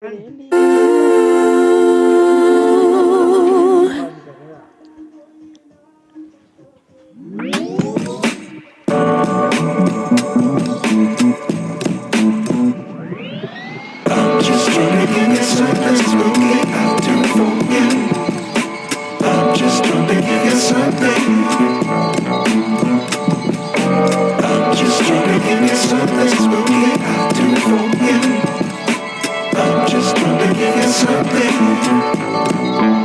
Just trying to give you something spooky out to forget. I'm just trying to give you something. I'm just trying to give you something spooky out to forget. I'm just trying to give you something.